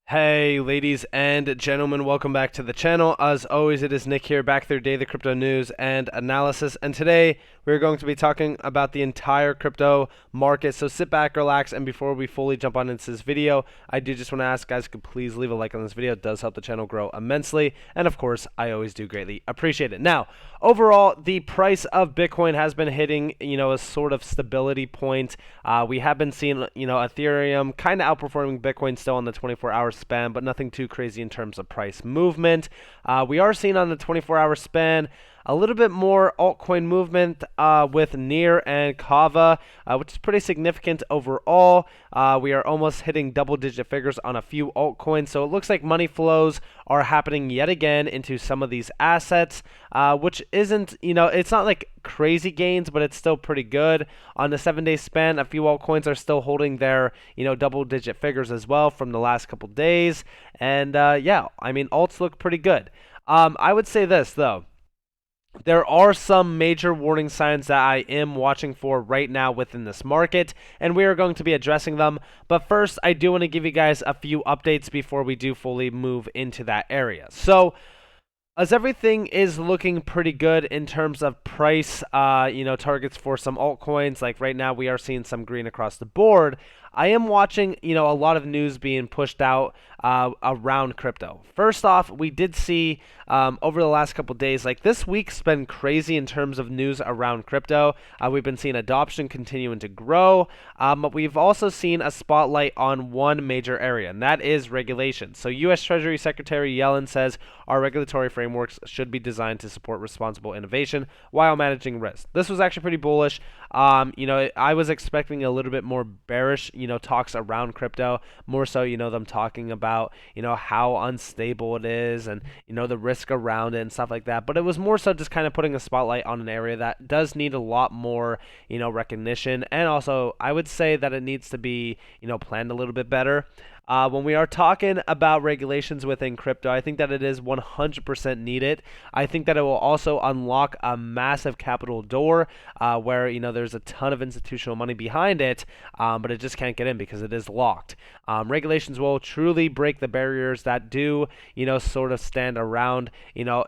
Hey ladies and gentlemen, welcome back to the channel. As always, it is Nick here, back with your daily crypto news and analysis, and today we're going to be talking about the entire crypto market. So sit back, relax, and before we fully jump on into this video, I do just want to ask guys, could please leave a like on this video. It does help the channel grow immensely, and of course I always do greatly appreciate it. Now, overall, the price of Bitcoin has been hitting a sort of stability point. We have been seeing Ethereum kind of outperforming Bitcoin still on the 24-hour span, but nothing too crazy in terms of price movement. We are seeing on the 24-hour span a little bit more altcoin movement with Near and Kava, which is pretty significant overall. We are almost hitting double-digit figures on a few altcoins, so it looks like money flows are happening yet again into some of these assets, which isn't, it's not like crazy gains, but it's still pretty good. On the 7-day span, a few altcoins are still holding their, double-digit figures as well from the last couple days, and yeah, I mean, alts look pretty good. I would say this, though. There are some major warning signs that I am watching for right now within this market, and we are going to be addressing them. But first, I do want to give you guys a few updates before we do fully move into that area. So, as everything is looking pretty good in terms of price, targets for some altcoins, like right now we are seeing some green across the board. I am watching, a lot of news being pushed out around crypto. First off, we did see over the last couple days, like this week's been crazy in terms of news around crypto. We've been seeing adoption continuing to grow, but we've also seen a spotlight on one major area, and that is regulation. So U.S. Treasury Secretary Yellen says our regulatory frameworks should be designed to support responsible innovation while managing risk. This was actually pretty bullish. I was expecting a little bit more bearish, talks around crypto, more so, them talking about, how unstable it is and, the risk around it and stuff like that. But it was more so just kind of putting a spotlight on an area that does need a lot more, recognition. And also, I would say that it needs to be, planned a little bit better. When we are talking about regulations within crypto, I think that it is 100% needed. I think that it will also unlock a massive capital door where there's a ton of institutional money behind it, but it just can't get in because it is locked. Regulations will truly break the barriers that do sort of stand around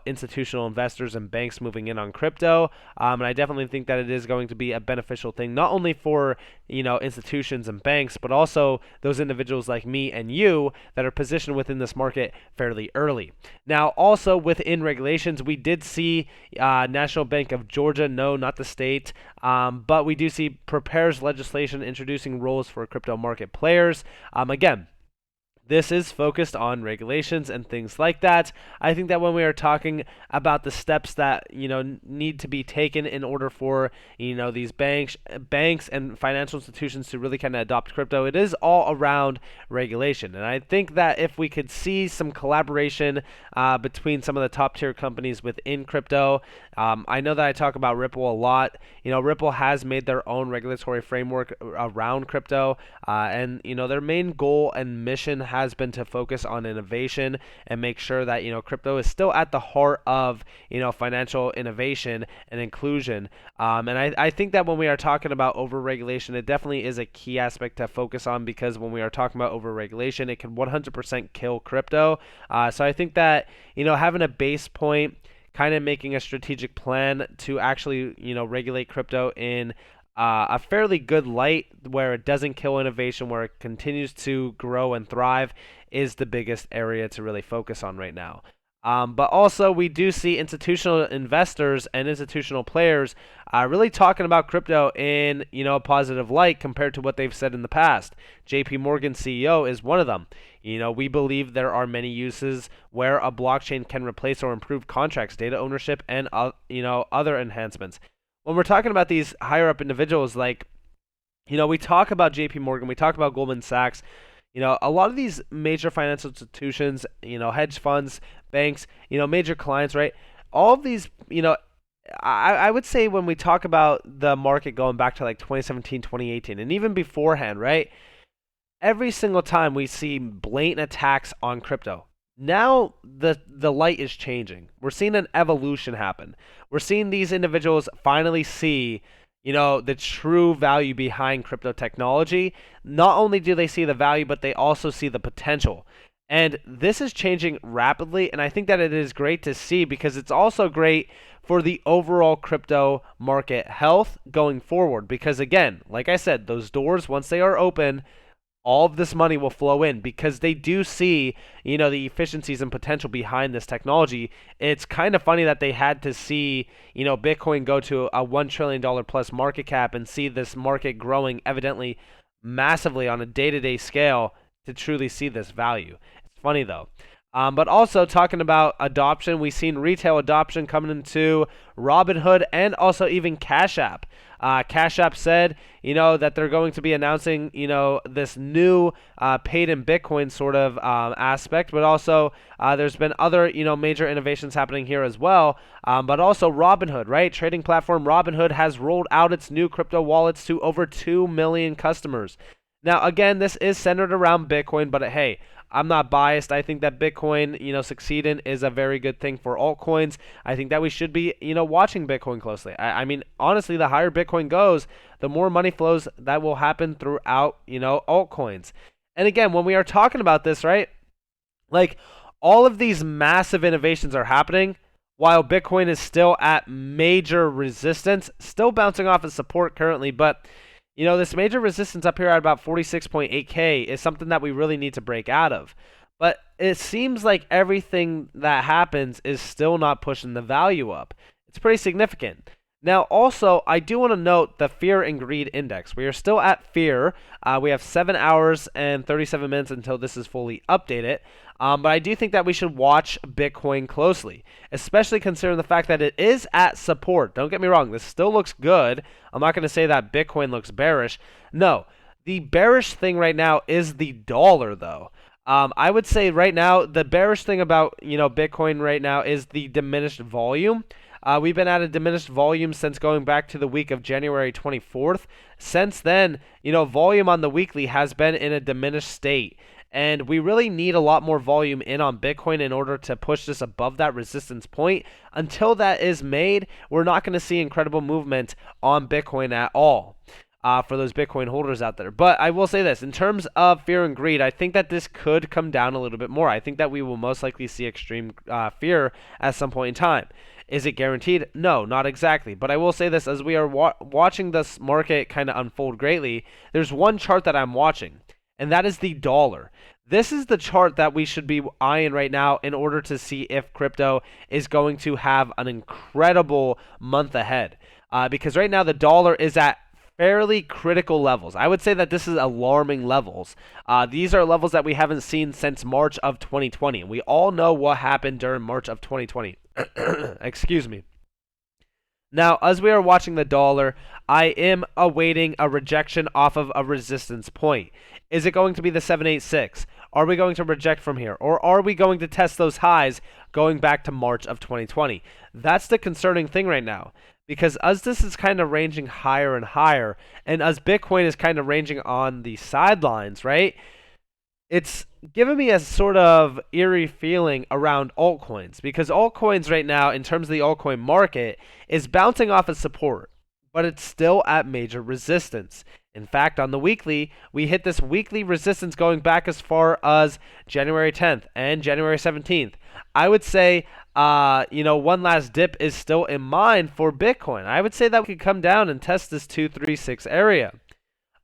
institutional investors and banks moving in on crypto. And I definitely think that it is going to be a beneficial thing, not only for institutions and banks, but also those individuals like me and you that are positioned within this market fairly early. Now, also within regulations, we did see National Bank of Georgia, no, not the state, but we do see prepares legislation introducing rules for crypto market players. Again, this is focused on regulations and things like that. I think that when we are talking about the steps that need to be taken in order for these banks and financial institutions to really kind of adopt crypto, it is all around regulation. And I think that if we could see some collaboration between some of the top tier companies within crypto, I know that I talk about Ripple a lot. Ripple has made their own regulatory framework around crypto, and their main goal and mission has been to focus on innovation and make sure that crypto is still at the heart of financial innovation and inclusion. And I think that when we are talking about overregulation, it definitely is a key aspect to focus on, because when we are talking about overregulation, it can 100% kill crypto. So I think that having a base point, kind of making a strategic plan to actually regulate crypto in a fairly good light where it doesn't kill innovation, where it continues to grow and thrive, is the biggest area to really focus on right now. But also, we do see institutional investors and institutional players really talking about crypto in a positive light compared to what they've said in the past. JP Morgan CEO is one of them. We believe there are many uses where a blockchain can replace or improve contracts, data ownership, and other enhancements. When we're talking about these higher up individuals, like, we talk about JP Morgan, we talk about Goldman Sachs, a lot of these major financial institutions, hedge funds, banks, major clients, right? All of these, I would say when we talk about the market going back to like 2017, 2018, and even beforehand, right? Every single time we see blatant attacks on crypto. Now the light is changing. We're seeing an evolution happen. We're seeing these individuals finally see, the true value behind crypto technology. Not only do they see the value, but they also see the potential. And this is changing rapidly, and I think that it is great to see because it's also great for the overall crypto market health going forward. Because again, like I said, those doors, once they are open, all of this money will flow in because they do see, the efficiencies and potential behind this technology. It's kind of funny that they had to see, Bitcoin go to a $1 trillion plus market cap and see this market growing evidently massively on a day-to-day scale to truly see this value. It's funny though. But also talking about adoption, we've seen retail adoption coming into Robinhood and also even Cash App. Cash App said, that they're going to be announcing, this new paid in Bitcoin sort of aspect, but also there's been other, major innovations happening here as well. But also Robinhood, right? Trading platform Robinhood has rolled out its new crypto wallets to over 2 million customers. Now, again, this is centered around Bitcoin, but hey, I'm not biased. I think that Bitcoin, succeeding is a very good thing for altcoins. I think that we should be, watching Bitcoin closely. I mean, honestly, the higher Bitcoin goes, the more money flows that will happen throughout, altcoins. And again, when we are talking about this, right, like all of these massive innovations are happening while Bitcoin is still at major resistance, still bouncing off of support currently, but this major resistance up here at about 46.8K is something that we really need to break out of. But it seems like everything that happens is still not pushing the value up. It's pretty significant. Now, also, I do want to note the fear and greed index. We are still at fear. We have 7 hours and 37 minutes until this is fully updated. But I do think that we should watch Bitcoin closely, especially considering the fact that it is at support. Don't get me wrong, this still looks good. I'm not going to say that Bitcoin looks bearish. No, the bearish thing right now is the dollar, though. I would say right now, the bearish thing about Bitcoin right now is the diminished volume. We've been at a diminished volume since going back to the week of January 24th. Since then, volume on the weekly has been in a diminished state. And we really need a lot more volume in on Bitcoin in order to push this above that resistance point. Until that is made, we're not going to see incredible movement on Bitcoin at all for those Bitcoin holders out there. But I will say this, in terms of fear and greed, I think that this could come down a little bit more. I think that we will most likely see extreme fear at some point in time. Is it guaranteed? No, not exactly. But I will say this, as we are watching this market kind of unfold greatly, there's one chart that I'm watching, and that is the dollar. This is the chart that we should be eyeing right now in order to see if crypto is going to have an incredible month ahead. Because right now the dollar is at fairly critical levels. I would say that this is alarming levels. These are levels that we haven't seen since March of 2020. We all know what happened during March of 2020. Excuse me. Now, as we are watching the dollar, I am awaiting a rejection off of a resistance point. Is it going to be the 786? Are we going to reject from here? Or are we going to test those highs going back to March of 2020? That's the concerning thing right now. Because as this is kind of ranging higher and higher, and as Bitcoin is kind of ranging on the sidelines, right? It's given me a sort of eerie feeling around altcoins, because altcoins right now, in terms of the altcoin market, is bouncing off of support, but it's still at major resistance. In fact, on the weekly, we hit this weekly resistance going back as far as January 10th and January 17th. I would say, one last dip is still in mind for Bitcoin. I would say that we could come down and test this 236 area.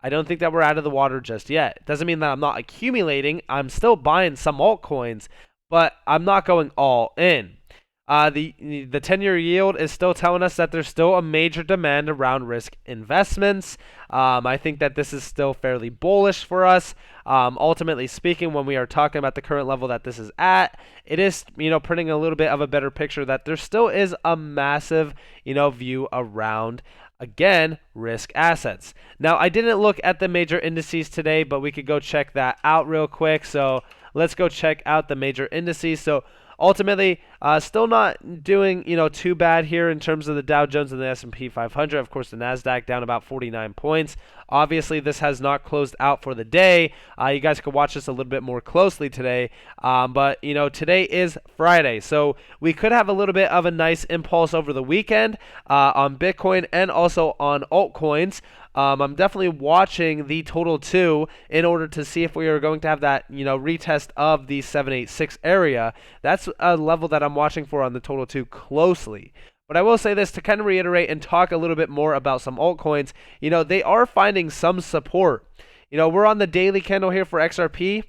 I don't think that we're out of the water just yet. It doesn't mean that I'm not accumulating. I'm still buying some altcoins, but I'm not going all in. The 10-year yield is still telling us that there's still a major demand around risk investments. I think that this is still fairly bullish for us. Ultimately speaking, when we are talking about the current level that this is at, it is, printing a little bit of a better picture that there still is a massive, view around, again, risk assets. Now, I didn't look at the major indices today, but we could go check that out real quick. So let's go check out the major indices. So ultimately, still not doing too bad here in terms of the Dow Jones and the S&P 500. Of course, the Nasdaq down about 49 points. Obviously, this has not closed out for the day. You guys could watch this a little bit more closely today. But today is Friday, so we could have a little bit of a nice impulse over the weekend on Bitcoin and also on altcoins. I'm definitely watching the total 2 in order to see if we are going to have that, retest of the 786 area. That's a level that I'm watching for on the total 2 closely. But I will say this to kind of reiterate and talk a little bit more about some altcoins. They are finding some support. We're on the daily candle here for XRP,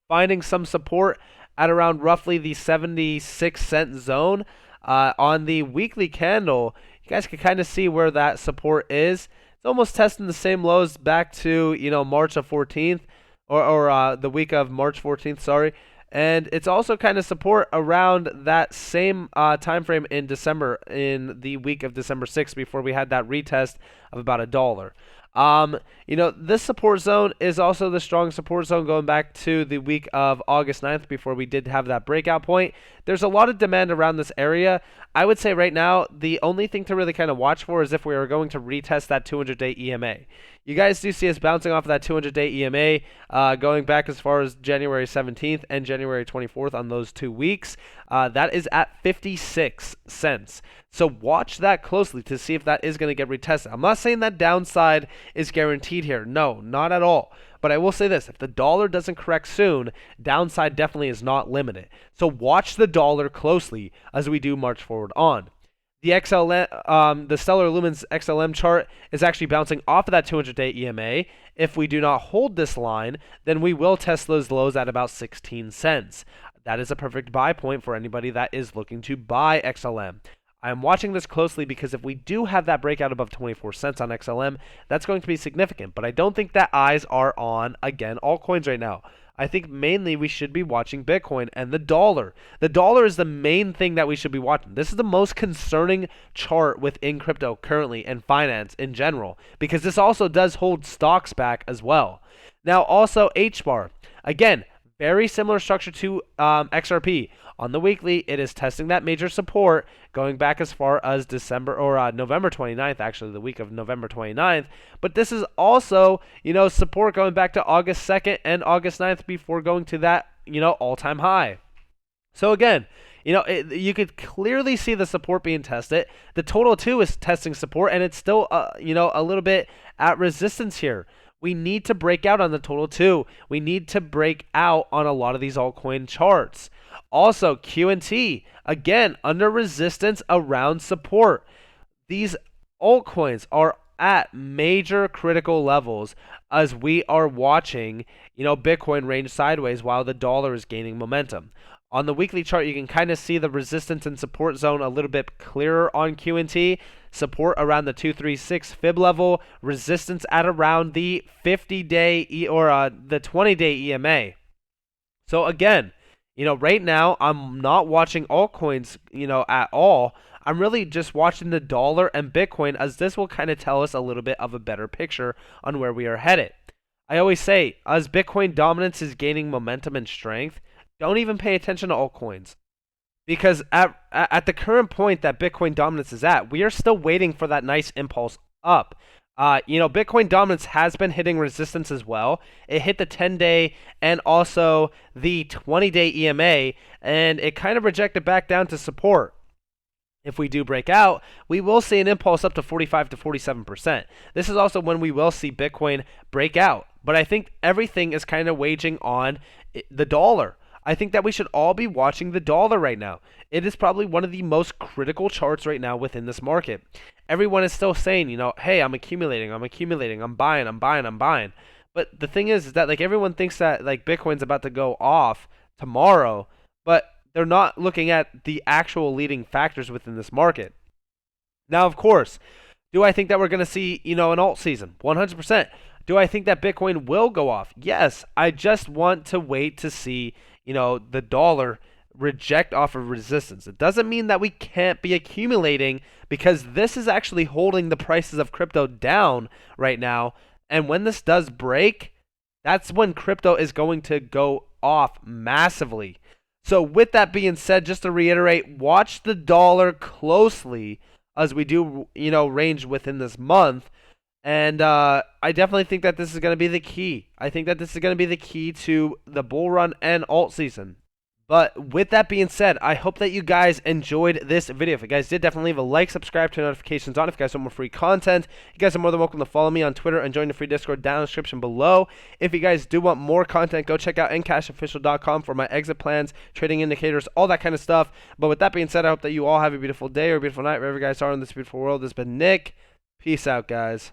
finding some support at around roughly the 76-cent zone. On the weekly candle, you guys can kind of see where that support is. It's almost testing the same lows back to, March of 14th, or the week of March 14th, sorry. And it's also kind of support around that same time frame in December, in the week of December 6th, before we had that retest of about $1. This support zone is also the strong support zone going back to the week of August 9th, before we did have that breakout point. There's a lot of demand around this area. I would say right now, the only thing to really kind of watch for is if we are going to retest that 200-day EMA. You guys do see us bouncing off of that 200-day EMA, going back as far as January 17th and January 24th on those 2 weeks. That is at 56 cents. So watch that closely to see if that is going to get retested. I'm not saying that downside is guaranteed here. No, not at all. But I will say this, if the dollar doesn't correct soon, downside definitely is not limited. So watch the dollar closely as we do march forward on. The the Stellar Lumens XLM chart is actually bouncing off of that 200-day EMA. If we do not hold this line, then we will test those lows at about 16 cents. That is a perfect buy point for anybody that is looking to buy XLM. I am watching this closely because if we do have that breakout above 24 cents on XLM, that's going to be significant. But I don't think that eyes are on, again, altcoins right now. I think mainly we should be watching Bitcoin and the dollar. The dollar is the main thing that we should be watching. This is the most concerning chart within crypto currently and finance in general, because this also does hold stocks back as well. Now also Hbar. Again, very similar structure to XRP. On the weekly, it is testing that major support going back as far as December or November 29th, actually the week of November 29th. But this is also, support going back to August 2nd and August 9th before going to that, all-time high. So again, you could clearly see the support being tested. The total 2 is testing support, and it's still, a little bit at resistance here. We need to break out on the total 2. We need to break out on a lot of these altcoin charts. Also, QNT, again, under resistance around support. These altcoins are at major critical levels as we are watching, Bitcoin range sideways while the dollar is gaining momentum. On the weekly chart, you can kind of see the resistance and support zone a little bit clearer on QNT. Support around the 236 fib level, resistance at around the 50-day or the 20-day EMA. So again, right now I'm not watching altcoins, at all. I'm really just watching the dollar and Bitcoin, as this will kind of tell us a little bit of a better picture on where we are headed. I always say, as Bitcoin dominance is gaining momentum and strength, don't even pay attention to altcoins. Because at the current point that Bitcoin dominance is at, we are still waiting for that nice impulse up. Bitcoin dominance has been hitting resistance as well. It hit the 10-day and also the 20-day EMA, and it kind of rejected back down to support. If we do break out, we will see an impulse up to 45 to 47%. This is also when we will see Bitcoin break out. But I think everything is kind of waging on the dollar. I think that we should all be watching the dollar right now. It is probably one of the most critical charts right now within this market. Everyone is still saying, hey, I'm accumulating, I'm buying. But the thing is that everyone thinks that Bitcoin's about to go off tomorrow, but they're not looking at the actual leading factors within this market. Now, of course, do I think that we're going to see, an alt season? 100%. Do I think that Bitcoin will go off? Yes. I just want to wait to see, the dollar reject off of resistance. It doesn't mean that we can't be accumulating, because this is actually holding the prices of crypto down right now. And when this does break, that's when crypto is going to go off massively. So with that being said, just to reiterate, watch the dollar closely as we do, range within this month. And I definitely think that this is going to be the key. I think that this is going to be the key to the bull run and alt season. But with that being said, I hope that you guys enjoyed this video. If you guys did, definitely leave a like, subscribe, turn notifications on. If you guys want more free content, you guys are more than welcome to follow me on Twitter and join the free Discord down in the description below. If you guys do want more content, go check out NCashOfficial.com for my exit plans, trading indicators, all that kind of stuff. But with that being said, I hope that you all have a beautiful day or a beautiful night wherever you guys are in this beautiful world. This has been Nick. Peace out, guys.